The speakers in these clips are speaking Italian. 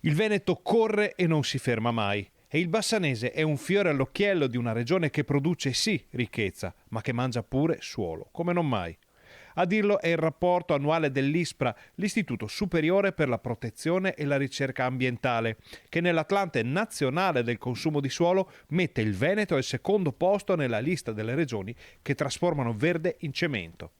Il Veneto corre e non si ferma mai. E il Bassanese è un fiore all'occhiello di una regione che produce sì ricchezza, ma che mangia pure suolo, come non mai. A dirlo è il rapporto annuale dell'ISPRA, l'Istituto Superiore per la Protezione e la Ricerca Ambientale, che nell'Atlante nazionale del consumo di suolo mette il Veneto al secondo posto nella lista delle regioni che trasformano verde in cemento.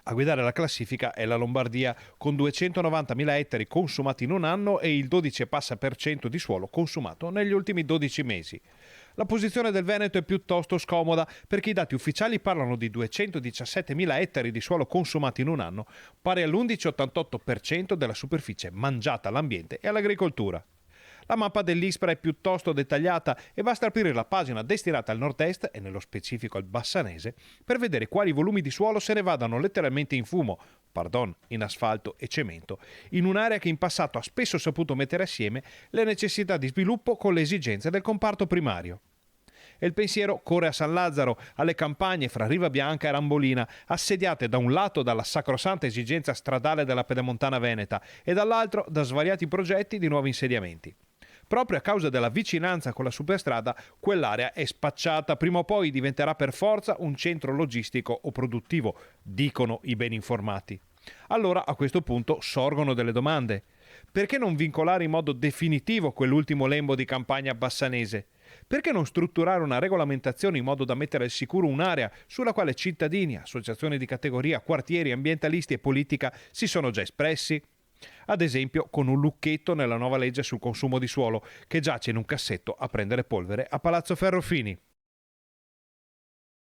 A guidare la classifica è la Lombardia, con 290.000 ettari consumati in un anno e il 12,5% di suolo consumato negli ultimi 12 mesi. La posizione del Veneto è piuttosto scomoda perché i dati ufficiali parlano di 217.000 ettari di suolo consumati in un anno, pari all'11,88% della superficie mangiata all'ambiente e all'agricoltura. La mappa dell'ISPRA è piuttosto dettagliata e basta aprire la pagina destinata al nord-est e nello specifico al Bassanese per vedere quali volumi di suolo se ne vadano letteralmente in fumo, in asfalto e cemento, in un'area che in passato ha spesso saputo mettere assieme le necessità di sviluppo con le esigenze del comparto primario. E il pensiero corre a San Lazzaro, alle campagne fra Riva Bianca e Rambolina, assediate da un lato dalla sacrosanta esigenza stradale della pedemontana veneta e dall'altro da svariati progetti di nuovi insediamenti. Proprio a causa della vicinanza con la superstrada, quell'area è spacciata, prima o poi diventerà per forza un centro logistico o produttivo, dicono i ben informati. Allora a questo punto sorgono delle domande. Perché non vincolare in modo definitivo quell'ultimo lembo di campagna bassanese? Perché non strutturare una regolamentazione in modo da mettere al sicuro un'area sulla quale cittadini, associazioni di categoria, quartieri, ambientalisti e politica si sono già espressi? Ad esempio con un lucchetto nella nuova legge sul consumo di suolo che giace in un cassetto a prendere polvere a Palazzo Ferrofini.